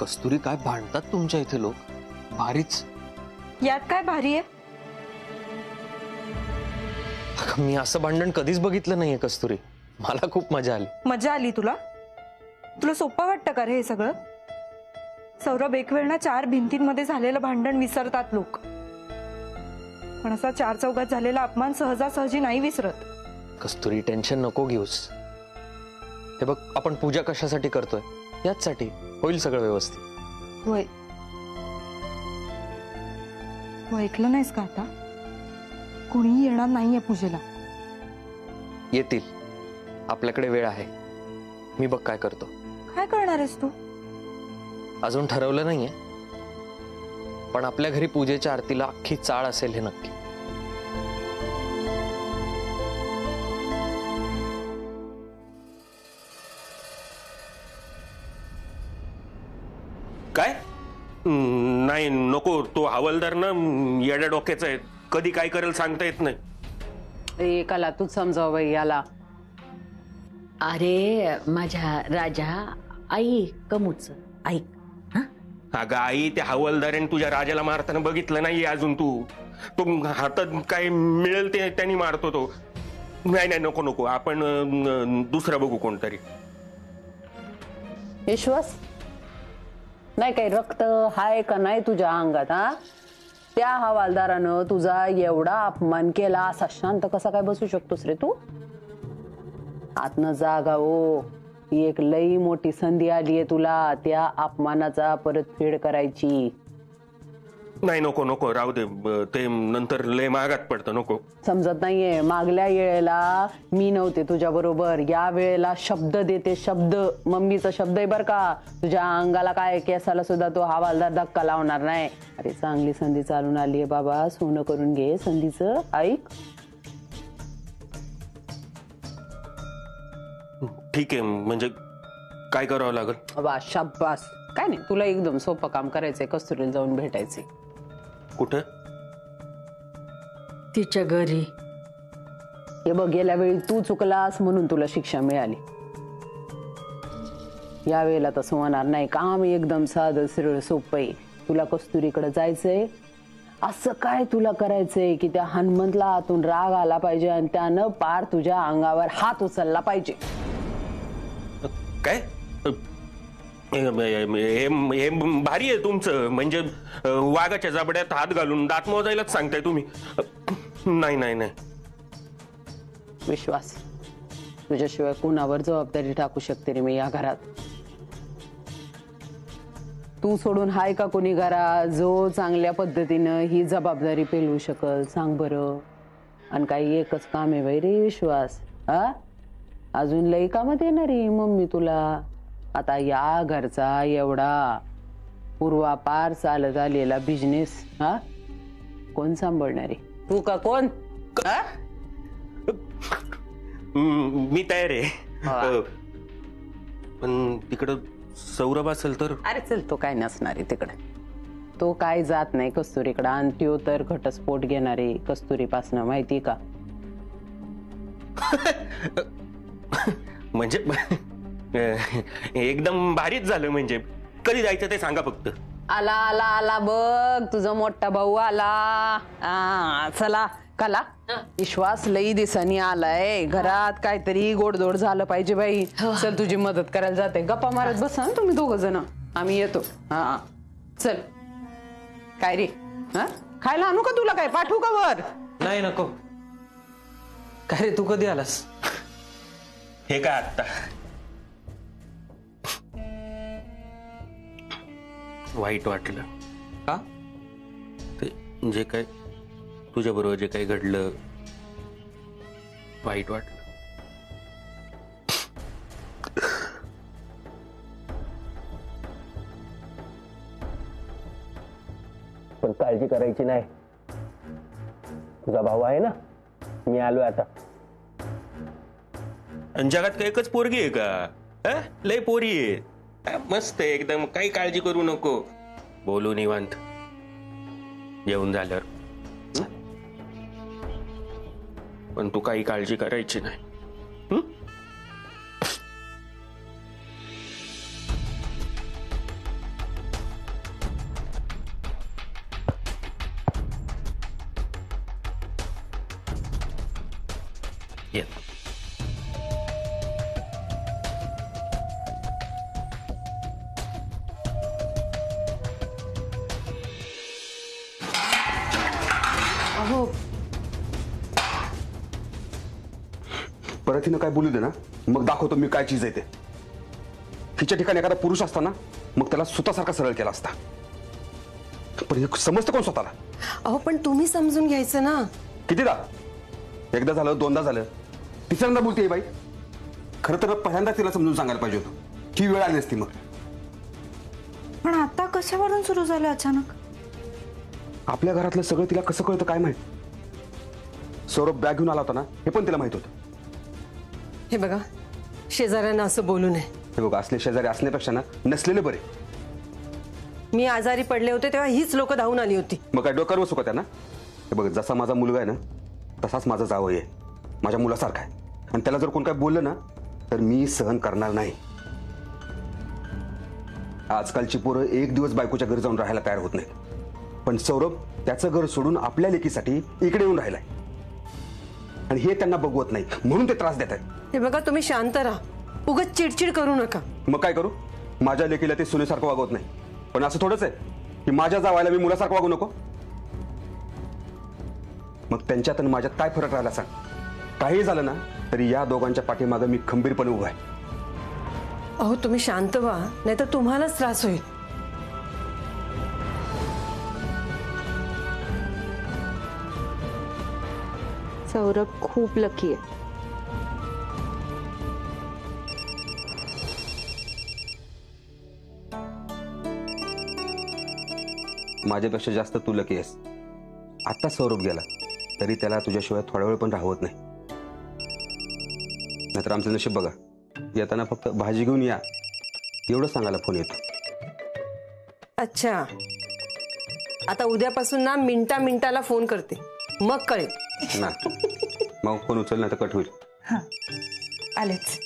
कस्तुरी, काय भांडतात तुमच्या इथे लोक? भारीच. यात काय भारी आहे? मी असं भांडण कधीच बघितलं नाहीये कस्तुरी. मला खूप मजा आली. मजा आली तुला? तुला सोपं वाटतं का रे हे सगळं? सौरभ, एक वेळ ना 4 भिंतींमध्ये झालेलं भांडण विसरतात लोक, पण असा 4 चौघात झालेला अपमान सहजासहजी नाही विसरत. कस्तुरी, टेन्शन नको घेऊस. हे बघ, आपण पूजा कशासाठी करतोय? याचसाठी. होईल सगळं व्यवस्थित. वय ऐकलं नाहीस का? आता कुणीही येणार नाहीये पूजेला. येतील. आपल्याकडे वेळ आहे. मी बघ काय करतो. काय करणार आहेस तू? अजून ठरवलं नाहीये, पण आपल्या घरी पूजेच्या आरतीला अख्खी चाळ असेल हे नक्की. काय? नाही नको. तो हवालदार ना येड्या डोक्याचा आहे. कधी काय करेल सांगता येत नाही. एकाला तूच समजाव बाई याला. अरे माझ्या राजा, आई कमूच ऐक. अगं आई, त्या हवालदाराने तुझ्या राजाला मारताना बघितलं नाहीये अजून तू? तो हातात काय मिळेल ते त्यांनी मारतो तो. नाही नाही, नको नको. आपण दुसरा बघू कोणतरी. विश्वास नाही काही रक्त हाय का नाही तुझ्या अंगात? हा, त्या हवालदारानं तुझा एवढा अपमान केला, असा शांत कसा काय बसू शकतोस रे तू? आतनं जागा हो. ही एक लई मोठी संधी आलीये तुला त्या अपमानाचा परतफेड करायची. नाही नको नको, राहू दे. ते नंतर लय महागात पडतं. नको. समजत नाहीये? मागल्या वेळेला मी नव्हते तुझ्या बरोबर, या वेळेला शब्द देते. शब्द मम्मीचा शब्द आहे बर का. तुझ्या अंगाला काय, केसाला सुद्धा तो हवालदार धक्का लावणार नाही. अरे चांगली संधी चालून आलीये बाबा, सोनं करून घे संधीचं. ऐक. ठीक आहे, म्हणजे काय करावं लागेल? बाबा शाब्बास. काय नाही, तुला एकदम सोपं काम करायचंय. कस्तुरीला जाऊन भेटायचंय. कुठं? तिच्या घरी. हे बघ, गेल्या वेळी तू चुकलास म्हणून तुला शिक्षा मिळाली. या वेळेला तसं होणार नाही. काम एकदम साधं सरळ सोपं आहे. तुला कस्तुरीकडे जायचंय. असं काय तुला करायचंय की त्या हनुमंतला आतून राग आला पाहिजे आणि त्यानं पार तुझ्या अंगावर हात उचलला पाहिजे. काय? हे भारी आहे तुमचं. म्हणजे वाघाच्या जबड्यात हात घालून दात मोजायलाच सांगताय तुम्ही? नाही नाही नाही. विश्वास, तुझ्याशिवाय कोणावर जबाबदारी टाकू शकते रे मी या घरात? तू सोडून हाय का कोणी घरात जो चांगल्या पद्धतीनं ही जबाबदारी पेलवू शकल? सांग बरं. आणि काही एकच काम आहे बाई रे विश्वास. हा, अजून लई कामात येणार आहे मम्मी तुला. आता या घरचा एवढा पूर्वापार चालत आलेला बिझनेस हा कोण सांभाळणार आहे? तू का कोण? मी तयार आहे. पण तिकडं सौरभ असेल तर? अरे चल, तो काय नसणार आहे तिकडे. तो काय जात नाही कस्तुरीकडे. आणि तो तर घटस्फोट घेणार आहे कस्तुरीपासनं, माहिती का? म्हणजे एकदम भारीच झालं. म्हणजे कधी जायचं ते सांगा फक्त. आला आला आला बघ, तुझा मोठा भाऊ आला. चला कला. विश्वास लई दिवसांनी आलाय घरात. काहीतरी गोडधोड झालं पाहिजे बाई. चल तुझी मदत करायला जाते. गप्पा मारत बसा ना तुम्ही दोघं जण. आम्ही येतो. हा चल. काय रे, हा खायला आणू का तुला? काय पाठवू का वर? नाही नको. काय रे, तू कधी आलास? हे काय आत्ता? वाईट वाटलं. का? ते जे काय तुझ्या बरोबर जे काही घडलं, वाईट वाटलं. पण काळजी करायची नाही. तुझा भाऊ आहे ना, मी आलोय आता. आणि जगात काही एकच पोरगी आहे का? लय पोरी आहे. मस्त आहे एकदम. काही काळजी करू नको. बोलू निवांत जेवण झाल्यावर. पण तू काही काळजी करायची नाही. येतो. अहो परत हिनं काय बोलू दे ना, मग दाखवतो मी काय चीज आहे ते. तिच्या ठिकाणी एखादा पुरुष असताना मग त्याला सुतासारखा सरळ केला असता, पण हे समजतं कोण स्वतःला? अहो पण तुम्ही समजून घ्यायचं ना. कितीदा? एकदा झालं, दोनदा झालं, तिसऱ्यांदा बोलते बाई. खरं तर पहिल्यांदा तिला समजून सांगायला पाहिजे होतं. ही वेळ आली असती मग. पण आता कशावरून सुरू झालं अचानक? आपल्या घरातलं सगळं तिला कसं कळतं काय माहित. सौरभ बॅग घेऊन आला होता ना, हे पण तिला माहित होतं. हे बघा, शेजाऱ्यांना असं बोलू नये. हे बघा, असले शेजारी असण्यापेक्षा ना नसलेले बरे. मी आजारी पडले होते तेव्हा हीच लोक धावून आली होती. मग काय डोक्यावर बसू का त्यांना? हे बघ, जसा माझा मुलगा आहे ना तसाच माझा जावई आहे, माझ्या मुलासारखा आहे. आणि त्याला जर कोण काय बोललं ना तर मी सहन करणार नाही. आजकालची पोरं एक दिवस बायकोच्या घरी जाऊन राहायला तयार होत नाही. पण सौरभ त्याचं घर सोडून आपल्या लेकीसाठी इकडे येऊन राहिलाय आणि हे त्यांना बघवत नाही, म्हणून ते त्रास देत आहेत. हे बघा, तुम्ही शांत राहा, उगाच चिडचिड करू नका. मग काय करू? माझ्या लेकीला ते सुनेसारखं वागवत नाही, पण असं थोडंच आहे की माझ्या जावायला मी मुलासारखं वागू नको? मग त्यांच्यात आणि माझ्यात काय फरक राहिला सांग? काही झालं ना तरी या दोघांच्या पाठीमागे मी खंबीरपणे उभा आहे. अहो तुम्ही शांत व्हा, नाही तर तुम्हालाच त्रास होईल. सौरभ खूप लकी आहे. माझ्यापेक्षा जास्त तू लकी आहेस. आता सौरभ गेला तरी त्याला तुझ्याशिवाय थोडा वेळ पण राहवत नाही. नाहीतर आमचं नशीब बघा, येताना फक्त भाजी घेऊन या एवढं सांगायला फोन येतो. अच्छा, आता उद्यापासून ना मिनिटा मिनिटाला फोन करते, मग कळेल ना. मग फोन उचल नाही तर कट होईल. हा, आलेच.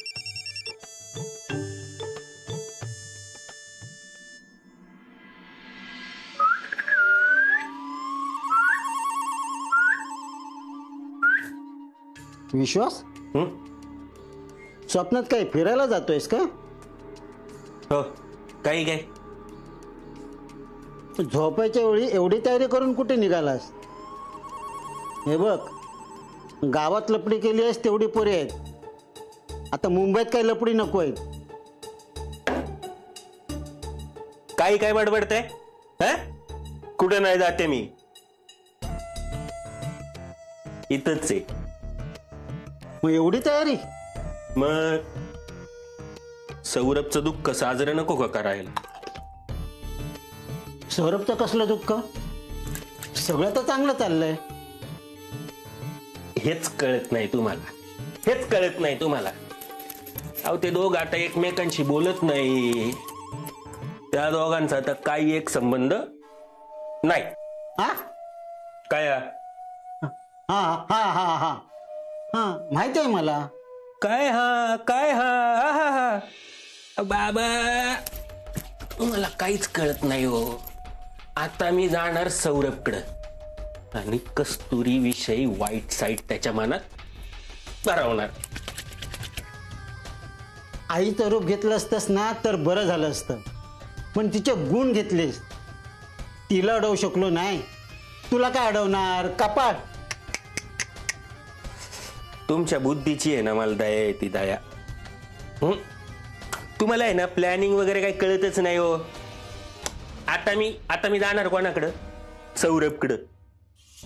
विश्वास, स्वप्नात काय फिरायला जातोयस का? हो, काही काय? झोपायच्या वेळी एवढी तयारी करून कुठे निघालास? हे बघ, गावात लपडी केली आहेस तेवढी पोरी आहेत, आता मुंबईत काही लपडी नको आहेत. काही काय बडबडतंय? कुठे नाही जाते मी, इथंच आहे. मग एवढी तयारी? मग सौरभचं दुःख साजरं नको का करायला? सौरभचं कसलं दुःख? सगळं तर चांगलं चाललंय. हेच कळत नाही तुम्हाला, हेच कळत नाही तुम्हाला. अहो ते दोघ आता एकमेकांशी बोलत नाही, त्या दोघांचा आता काही एक संबंध नाही. हा काय? हा हा हा हा हा माहिती आहे मला. काय हा, काय हा, हा हा बाबा, मला काहीच कळत नाही हो. आता मी जाणार सौरभकडं आणि कस्तुरी विषयी वाईट साईट त्याच्या मनात भरवणार. आईचं रूप घेतलं असतंस ना तर बरं झालं असतं, पण तिचे गुण घेतलेस. तिला अडवू शकलो नाही, तुला काय अडवणार? कपाट. तुमच्या बुद्धीची आहे ना मला दया येते, दया. तुम्हाला आहे ना प्लॅनिंग वगैरे काही कळतच नाही हो. आता मी जाणार कोणाकडं? सौरभकडं.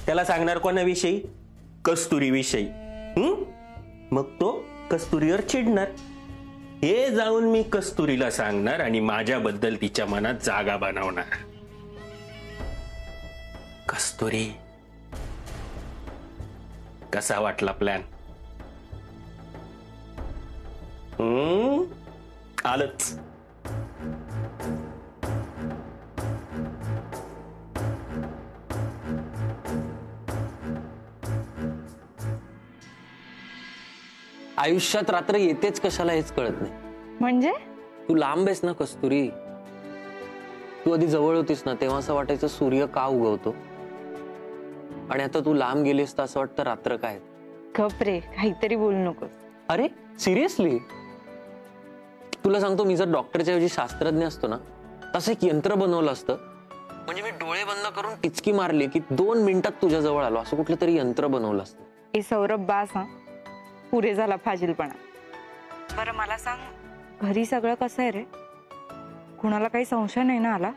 त्याला सांगणार कोणाविषयी? कस्तुरी विषयी. मग तो कस्तुरीवर चिडणार. हे जाऊन मी कस्तुरीला सांगणार आणि माझ्याबद्दल तिच्या मनात जागा बनवणार. कस्तुरी, कसा वाटला प्लॅन? आलंच. आयुष्यात रात्र येतेच कशाला हेच कळत नाही. म्हणजे तू लांब आहेस ना कस्तुरी. तू आधी जवळ होतीस ना तेव्हा असं वाटायचं सूर्य का उगवतो, आणि आता तू लांब गेलीस तर असं वाटतं रात्र काय. गप रे, काहीतरी बोलू नको. अरे सिरियसली, तुला सांगतो, मी जर डॉक्टरच्या ऐवजी शास्त्रज्ञ असतो ना, तसं एक यंत्र बनवलं असतं. म्हणजे मी डोळे बंद करून टिचकी मारली की 2 मिनिटात तुझ्या जवळ आलो, असं कुठलं तरी यंत्र बनवलं असतं. ए सौरभ, बास हा, पुरे झाला फाजीलपणा. बरं मला सांग, घरी सगळं कसं आहे रे? कुणाला काही संशय नाही ना आला?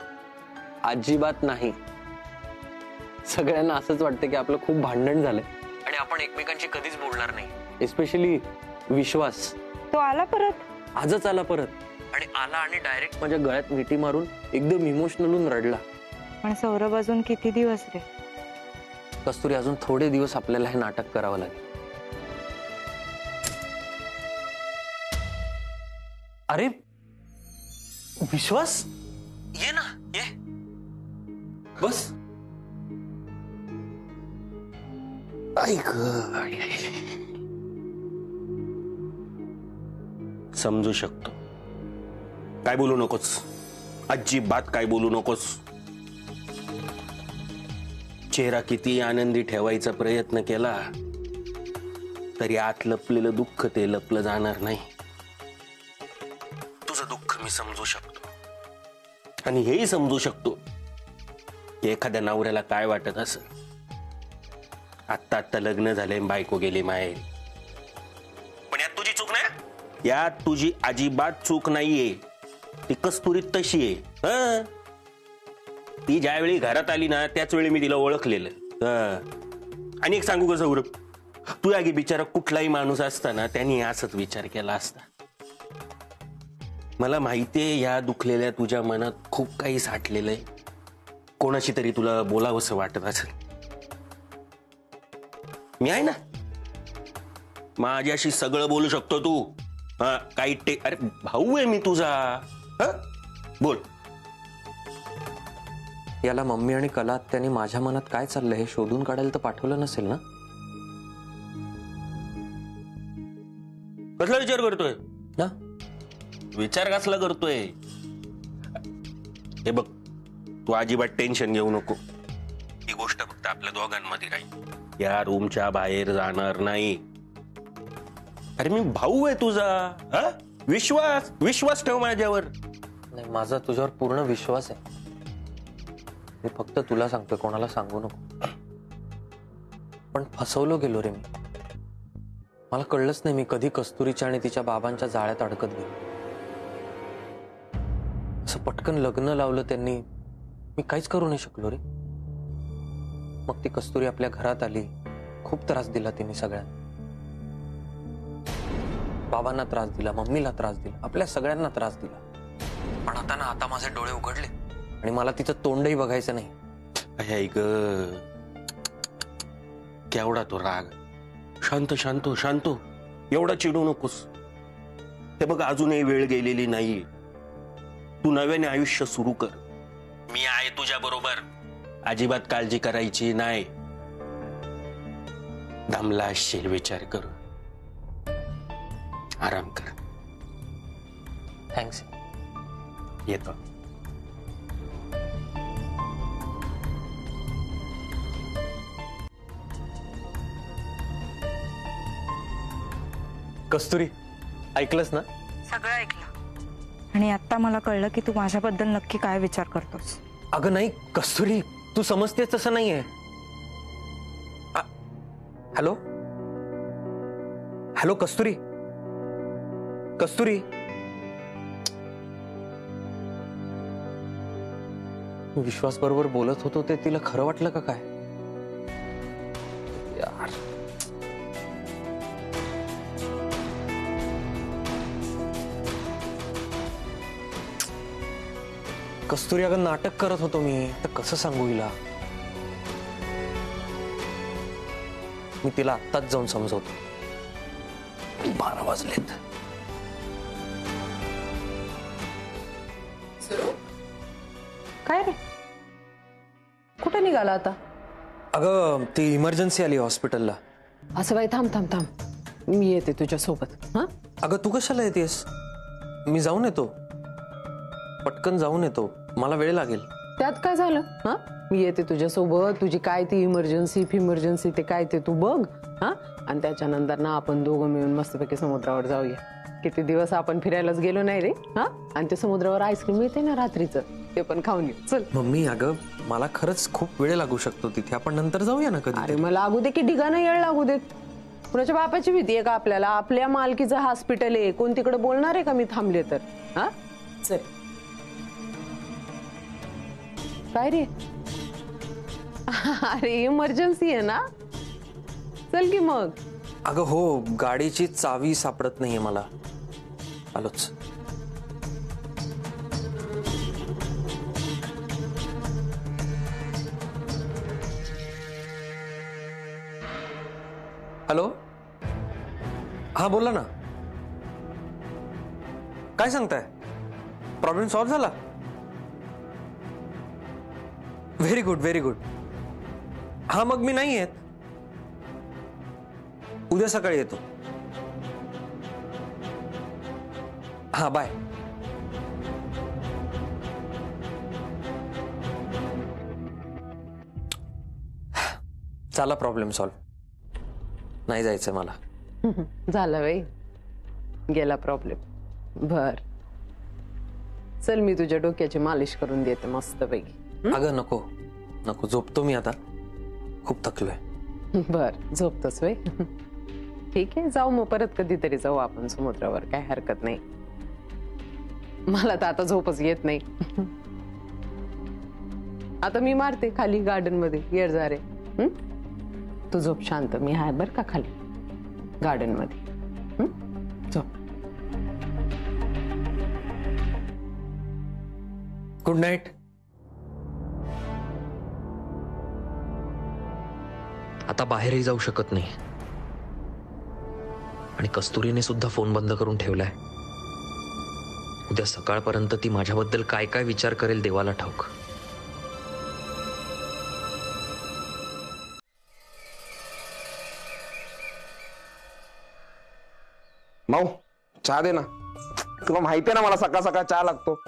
अजिबात नाही. सगळ्यांना असंच वाटतं की आपलं खूप भांडण झालंय आणि आपण एकमेकांशी कधीच बोलणार नाही. एस्पेशली विश्वास. तो आला परत? आजच आला परत, आणि आला आणि डायरेक्ट माझ्या गळ्यात मिठी मारून एकदम इमोशनल होऊन रडला. पण सौरभ, अजून किती दिवस रे? कस्तुरी, अजून थोडे दिवस आपल्याला हे नाटक करावं लागेल. अरे विश्वास, ये ना, ये बस. ऐक, समजू शकतो, काय बोलू नकोस, अजिबात काय बोलू नकोस. चेहरा किती आनंदी ठेवायचा प्रयत्न केला तरी आत लपलेलं दुःख ते लपलं जाणार नाही. तुझं दुःख मी समजू शकतो, आणि हेही समजू शकतो की एखाद्या नवऱ्याला काय वाटत असं. आत्ता लग्न झालंय, बायको गेली माहेर. पण यात तुझी चूक नाही, यात तुझी अजिबात चूक नाहीये. ती कस्तुरी तशी आहे. ती ज्यावेळी घरात आली ना, त्याच वेळी मी तिला ओळखलेलं. आणि एक सांगू का सौरभ, तू आगी बिचारा कुठलाही माणूस असताना त्यांनी असंच विचार केला असता. मला माहितीये या दुखलेल्या तुझ्या मनात खूप काही साठलेलं आहे. कोणाशी तरी तुला बोलावंसं वाटत असेल. मी आहे ना, माझ्याशी सगळं बोलू शकतो तू. काही अरे भाऊ आहे मी तुझा. बोल. याला मम्मी आणि कला त्यांनी माझ्या मनात काय चाललंय हे शोधून काढायला तर पाठवलं नसेल ना? कसला विचार करतोय ना? विचार कसला करतोय? हे बघ, तू अजिबात टेन्शन घेऊ नको. ही गोष्ट फक्त आपल्या दोघांमध्ये राहील. या रूमच्या बाहेर जाणार नाही. अरे मी भाऊ आहे तुझा. विश्वास ठेव माझ्यावर. नाही, माझा तुझ्यावर पूर्ण विश्वास आहे. मी फक्त तुला सांगतोय, कोणाला सांगू नको. पण फसवलो गेलो रे मी. मला कळलंच नाही मी कधी कस्तुरीच्या आणि तिच्या बाबांच्या जाळ्यात अडकत गेलो. असं पटकन लग्न लावलं त्यांनी, मी काहीच करू नाही शकलो रे. मग ती कस्तुरी आपल्या घरात आली, खूप त्रास दिला तिने सगळ्यांना. बाबांना त्रास दिला, मम्मीला त्रास दिला, आपल्या सगळ्यांना त्रास दिला. पण आता माझे डोळे उघडले आणि मला तिचं तोंडही बघायचं नाही. ऐक, केवढा तो राग. शांत, एवढा चिडू नकोस. ते बघ, अजूनही वेळ गेलेली नाही. तू नव्याने आयुष्य सुरू कर. मी आहे तुझ्या बरोबर. अजिबात काळजी करायची नाही. दमला असशील विचार करू. आराम कर. थँक्स. येतो. कस्तुरी, ऐकलंस ना? सगळं ऐकलं. आणि आता मला कळलं की तू माझ्याबद्दल नक्की काय विचार करतोस. अगं नाही कस्तुरी, तू समजतेस तसं नाहीये. हॅलो हॅलो कस्तुरी, विश्वास बरोबर बोलत होतो ते तिला खरं वाटलं का काय? यार, कस्तुरी, अगं नाटक करत होतो मी, तर कसं सांगू हिला? मी तिला आत्ताच जाऊन समजवतो. 12 वाजलेत. काय रे, कुठे निघाला आता? अगं ती इमर्जन्सी आली हॉस्पिटलला. असं बाई, थांब, मी येते तुझ्या सोबत. हा, अगं तू कशाला येतेस? मी जाऊन येतो, पटकन जाऊन येतो. मला वेळ लागेल. त्यात काय झालं? हा, मी येते तुझ्यासोबत, तुझी काय ती इमर्जन्सी ते काय ते तू बघ. हा, आणि त्याच्यानंतर ना आपण दोघं मिळून मस्तपैकी समुद्रावर जाऊया. किती दिवस आपण फिरायलाच गेलो नाही रे. हा, आणि ते समुद्रावर आईस्क्रीम येते ना रात्रीचं, ते पण खाऊन येऊ. चल. मम्मी अगं मला खरंच खूप वेळ लागू शकतो तिथे, आपण नंतर जाऊया ना कधी. अरे मला लागू दे की ढिगानं येळ लागू देत. कुणाच्या बापाची भीती आहे का आपल्याला? आपल्या मालकीचं हॉस्पिटल आहे, कोण तिकडे बोलणार आहे का मी थांबले तर? हा, चल. काय रे? अरे इमर्जन्सी आहे ना, चल की मग. अगं हो, गाडीची चावी सापडत नाहीये मला. आलोच. हॅलो, हा बोला ना. काय सांगताय? प्रॉब्लेम सॉल्व्ह झाला? Very good very good. हा मग मी नाही येत, उद्या सकाळी येतो. हा बाय. झाला प्रॉब्लेम सॉल्व्ह. नाही जायचं मला. झालं बाई, गेला प्रॉब्लेम. बर, चल मी तुझ्या डोक्याची मालिश करून देते मस्तपैकी. अगं नको नको, झोपतो मी आता, खूप थकलोय. बर, झोपतोस वे? ठीक आहे, जाऊ मग परत कधीतरी जाऊ आपण समुद्रावर, काय हरकत नाही. मला तर आता झोपच येत नाही. आता मी मारते खाली गार्डन मध्ये येर जा रे. तू झोप शांत, मी आहे बर का खाली गार्डन मध्ये. झोप. Good night. आता बाहेरही जाऊ शकत नाही आणि कस्तुरीने सुद्धा फोन बंद करून ठेवलाय. उद्या सकाळपर्यंत ती माझ्याबद्दल काय काय विचार करेल देवाला ठाऊक. माऊ चहा दे ना. तुला माहिती आहे ना मला सकाळ सकाळ चहा लागतो.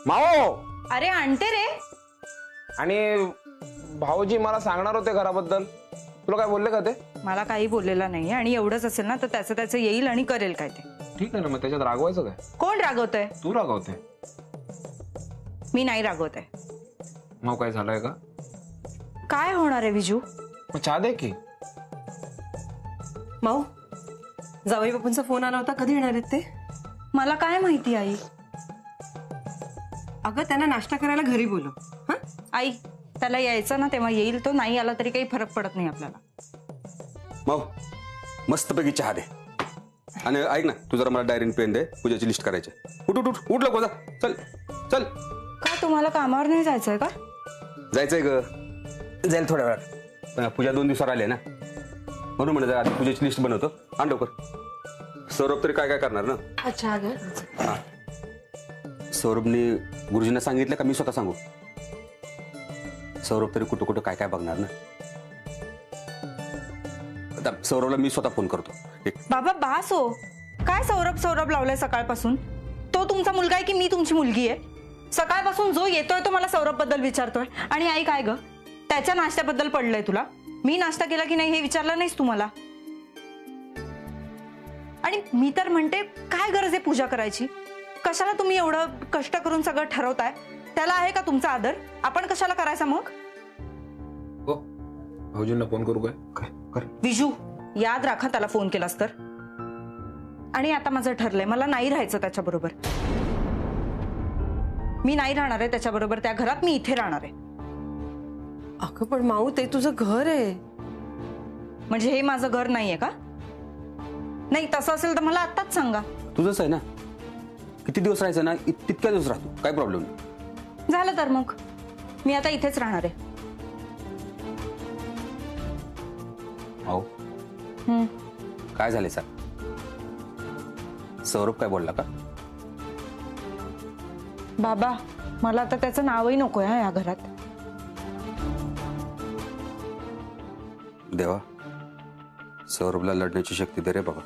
माऊ. अरे आणते रे. आणि भाऊजी मला सांगणार होते घराबद्दल, तुला काय बोलले का ते? मला काही बोललेला नाही, आणि एवढंच असेल ना तर त्याचं येईल आणि करेल काय ते. ठीक आहे ना, मग त्याच्यात रागवायचं काय? कोण रागवतंय? तू रागवते. मी नाही रागवत आहे. मग काय झालंय का? काय होणार आहे विजू? मग चहा दे की. माऊ, जावई बापूंचा फोन आला होता, कधी येणार आहेत ते? मला काय माहिती आई. अगं त्यांना नाश्ता करायला घरी बोलव. हा आई, त्याला यायचं ना तेव्हा येईल तो, नाही आला तरी काही फरक पडत नाही आपल्याला. माऊ मस्तपैकी चहा दे. आणि ऐक ना, तू जरा मला डायरी पेन दे, पूजाची लिस्ट करायची. उठ उठ उठ उठ लवकर जा. चल चल. का तुम्हाला कामावर नाही जायचंय का? जायचंय ग, जाईल थोड्या वेळात. पूजा 2 दिवसावर आली ना, म्हणून म्हणत आधी पूजेची लिस्ट बनवतो. आण लवकर. सौरभ तरी काय काय करणार ना. अच्छा. हा, सौरभने गुरुजींना सांगितलं का मी स्वतः सांगू? सौरभ तरी कुठं कुठं काय काय बघणार ना. आता सौरभला मी स्वतः फोन करतो. बाबा बास हो. काय सौरभ लावलाय सकाळपासून? तो तुमचा मुलगा आहे की मी तुमची मुलगी आहे? सकाळपासून जो येतोय तो मला सौरभ बद्दल विचारतोय. आणि आई काय ग, त्याच्या नाश्त्याबद्दल पडलंय तुला? मी नाश्ता केला की नाही हे विचारलं नाहीस तुम्हाला. आणि मी तर म्हणते काय गरज आहे पूजा करायची? कशाला तुम्ही एवढं कष्ट करून सगळं ठरवताय? त्याला आहे का तुमचा आदर? आपण कशाला करायचा मग? हो, भाऊजींना फोन करू काय? कर. विजू, याद राखा त्याला फोन केलास तर. आणि आता माझं ठरलंय, मला नाही राहायचं त्याच्याबरोबर. मी नाही राहणार आहे त्याच्याबरोबर त्या घरात, मी इथे राहणार आहे. अगं पण माऊ, ते तुझं घर आहे. म्हणजे हे माझं घर नाहीये का? नाही, तसं असेल तर मला आत्ताच सांगा. तुझंच आहे ना, किती दिवस राहायचं ना, तितक्या दिवस राहतो, काय प्रॉब्लेम नाही. झालं तर मग मी आता इथेच राहणार आहे. हो. काय झाले सर? सौरभ काय बोलला का? बाबा, मला आता त्याचं नावही नकोय या घरात. देवा, सौरभला लढण्याची शक्ती दे रे बाबा.